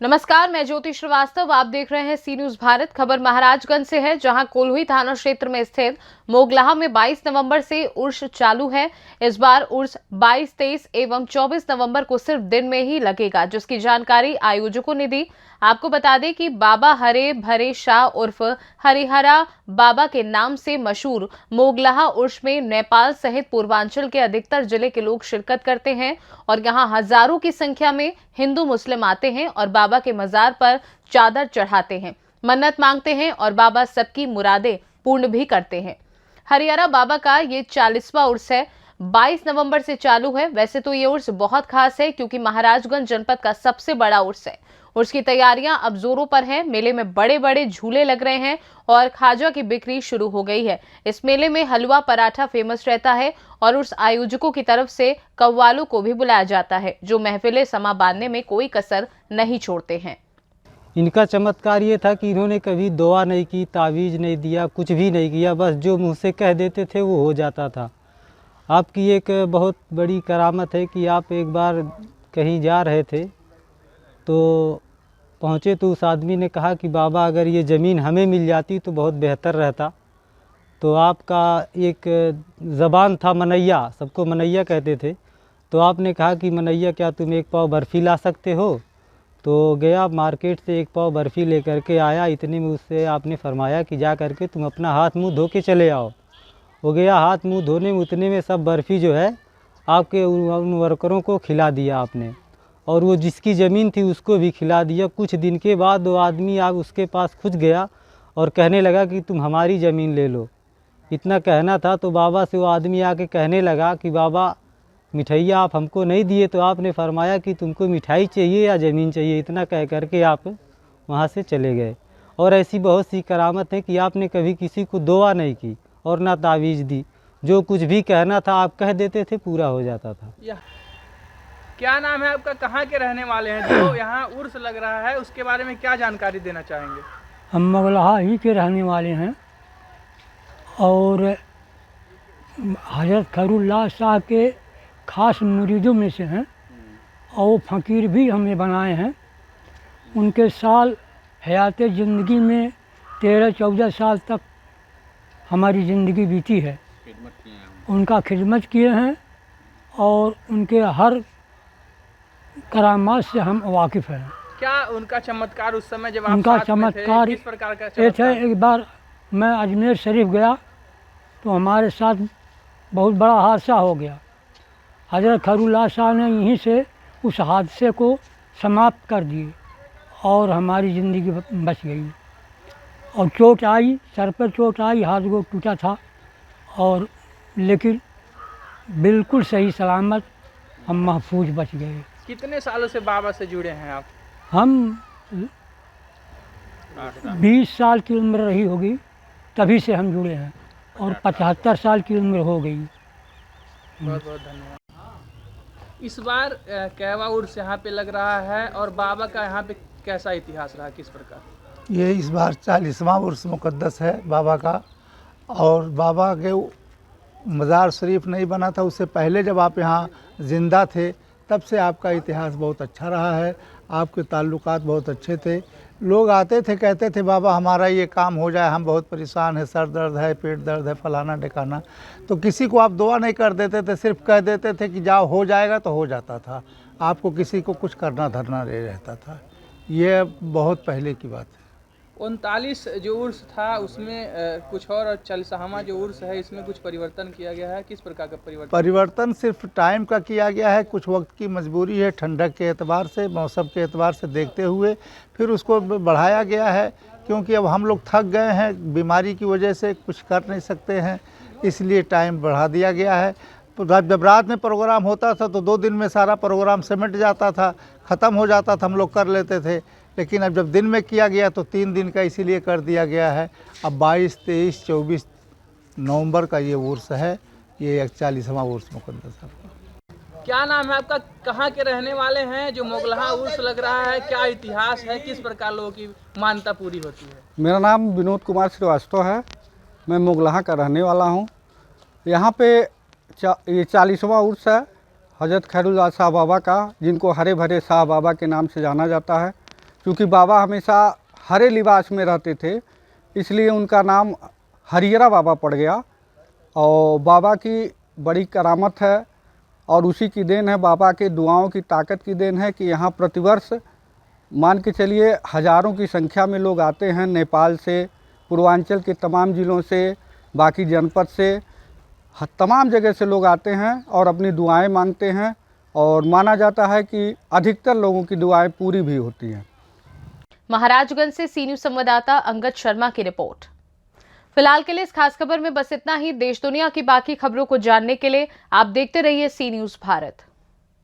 नमस्कार, मैं ज्योति श्रीवास्तव। आप देख रहे हैं सी न्यूज भारत। खबर महाराजगंज से है, जहां कोल्हुई थाना क्षेत्र में स्थित मोगलाहा में 22 नवंबर से उर्स चालू है। इस बार उर्स 22, 23 एवं 24 नवंबर को सिर्फ दिन में ही लगेगा, जिसकी जानकारी आयोजकों ने दी। आपको बता दें कि बाबा हरे भरे शाह उर्फ हरिहरा बाबा के नाम से मशहूर मोगलाहा उर्स में नेपाल सहित पूर्वांचल के अधिकतर जिले के लोग शिरकत करते हैं और यहां हजारों की संख्या में हिंदू मुस्लिम आते हैं और बाबा के मजार पर चादर चढ़ाते हैं, मन्नत मांगते हैं और बाबा सबकी मुरादें पूर्ण भी करते हैं। हरिहरा बाबा का ये 40वां उर्स है, 22 नवंबर से चालू है। वैसे तो ये उर्स बहुत खास है क्योंकि महाराजगंज जनपद का सबसे बड़ा उर्स है। उर्स की तैयारियां अब जोरों पर हैं। मेले में बड़े बड़े झूले लग रहे हैं और खाजा की बिक्री शुरू हो गई है। इस मेले में हलवा पराठा फेमस रहता है और उर्स आयोजकों की तरफ से कव्वालों को भी बुलाया जाता है, जो महफिलें समा बांधने में कोई कसर नहीं छोड़ते हैं। इनका चमत्कार ये था कि इन्होंने कभी दुआ नहीं की, तावीज़ नहीं दिया, कुछ भी नहीं किया, बस जो मुंह से कह देते थे वो हो जाता था। आपकी एक बहुत बड़ी करामत है कि आप एक बार कहीं जा रहे थे तो पहुँचे तो उस आदमी ने कहा कि बाबा अगर ये ज़मीन हमें मिल जाती तो बहुत बेहतर रहता। तो आपका एक ज़बान था मनैया, सबको मनैया कहते थे, तो आपने कहा कि मनैया क्या तुम एक पाव बर्फ़ी ला सकते हो? तो गया मार्केट से एक पाव बर्फ़ी लेकर के आया। इतने में उससे आपने फरमाया कि जा करके तुम अपना हाथ मुंह धो के चले आओ। वो गया हाथ मुंह धोने में, उतने में सब बर्फ़ी जो है आपके उन वर्करों को खिला दिया आपने, और वो जिसकी ज़मीन थी उसको भी खिला दिया। कुछ दिन के बाद वो आदमी आप उसके पास खुद गया और कहने लगा कि तुम हमारी ज़मीन ले लो। इतना कहना था तो बाबा से वो आदमी आके कहने लगा कि बाबा मिठाइयाँ आप हमको नहीं दिए, तो आपने फरमाया कि तुमको मिठाई चाहिए या ज़मीन चाहिए। इतना कह करके आप वहाँ से चले गए। और ऐसी बहुत सी करामत है कि आपने कभी किसी को दुआ नहीं की और ना तावीज़ दी। जो कुछ भी कहना था आप कह देते थे, पूरा हो जाता था। क्या नाम है आपका? कहाँ के रहने वाले हैं? जो यहाँ उर्स लग रहा है उसके बारे में क्या जानकारी देना चाहेंगे? हम मोगलाहा ही के रहने वाले हैं और हज़रत खैरुल्लाह शाह के ख़ास मुरीदों में से हैं और वो फ़कीर भी हमने बनाए हैं। उनके साल हयात ज़िंदगी में 13-14 साल तक हमारी ज़िंदगी बीती है। उनका खिदमत किए हैं और उनके हर करामात से हम वाकिफ़ हैं। क्या उनका चमत्कार उस समय जब आप उनका साथ में थे, चमत्कार किस प्रकार का ये थे, चमत्कार? एक बार मैं अजमेर शरीफ गया तो हमारे साथ बहुत बड़ा हादसा हो गया। हज़रत खैरुल्लाह शाह ने यहीं से उस हादसे को समाप्त कर दिए और हमारी ज़िंदगी बच गई। और चोट आई, सर पर चोट आई, हाथ गोड़ टूटा था, और लेकिन बिल्कुल सही सलामत हम महफूज बच गए। कितने सालों से बाबा से जुड़े हैं आप? हम 20 साल की उम्र रही होगी तभी से हम जुड़े हैं और 75 साल की उम्र हो गई। बहुत बहुत धन्यवाद। इस बार कहवा उर्स यहाँ पे लग रहा है और बाबा का यहाँ पे कैसा इतिहास रहा, किस प्रकार? ये इस बार 40वां उर्स मुक़द्दस है बाबा का। और बाबा के मज़ार शरीफ नहीं बना था, उससे पहले जब आप यहाँ ज़िंदा थे तब से आपका इतिहास बहुत अच्छा रहा है। आपके ताल्लुकात बहुत अच्छे थे। लोग आते थे, कहते थे बाबा हमारा ये काम हो जाए, हम बहुत परेशान है, सर दर्द है, पेट दर्द है, फलाना ढिकाना। तो किसी को आप दुआ नहीं कर देते थे, सिर्फ कह देते थे कि जाओ हो जाएगा, तो हो जाता था। आपको किसी को कुछ करना धरना नहीं रहता था। ये बहुत पहले की बात है। 39 जो उर्स था उसमें कुछ और 40वां जो उर्स है इसमें कुछ परिवर्तन किया गया है। किस प्रकार का परिवर्तन? परिवर्तन सिर्फ टाइम का किया गया है। कुछ वक्त की मजबूरी है, ठंडक के एतबार से, मौसम के एतबार से देखते हुए फिर उसको बढ़ाया गया है, क्योंकि अब हम लोग थक गए हैं, बीमारी की वजह से कुछ कर नहीं सकते हैं, इसलिए टाइम बढ़ा दिया गया है। जब रात में प्रोग्राम होता था तो 2 दिन में सारा प्रोग्राम सिमट जाता था, ख़त्म हो जाता था, हम लोग कर लेते थे। लेकिन अब जब दिन में किया गया तो 3 दिन का इसीलिए कर दिया गया है। अब 22, 23, 24 नवंबर का ये उर्स है। ये 40वां उर्स मुक़द्दस है। क्या नाम है आपका? कहाँ के रहने वाले हैं? जो मोगलाहा उर्स लग रहा है क्या इतिहास है, किस प्रकार लोगों की मान्यता पूरी होती है? मेरा नाम विनोद कुमार श्रीवास्तव है। मैं मोगलाहा का रहने वाला हूँ। यहाँ पे ये 40वां उर्स है हज़रत खैरुल्लाह शाह बाबा का, जिनको हरे भरे शाह बाबा के नाम से जाना जाता है। क्योंकि बाबा हमेशा हरे लिबास में रहते थे, इसलिए उनका नाम हरिहरा बाबा पड़ गया। और बाबा की बड़ी करामत है और उसी की देन है, बाबा के दुआओं की ताकत की देन है कि यहाँ प्रतिवर्ष मान के चलिए हज़ारों की संख्या में लोग आते हैं। नेपाल से, पूर्वांचल के तमाम ज़िलों से, बाकी जनपद से, तमाम जगह से लोग आते हैं और अपनी दुआएं मांगते हैं और माना जाता है कि अधिकतर लोगों की दुआएं पूरी भी होती हैं। महाराजगंज से सी न्यूज़ संवाददाता अंगद शर्मा की रिपोर्ट। फिलहाल के लिए इस खास खबर में बस इतना ही। देश दुनिया की बाकी खबरों को जानने के लिए आप देखते रहिए सी न्यूज़ भारत।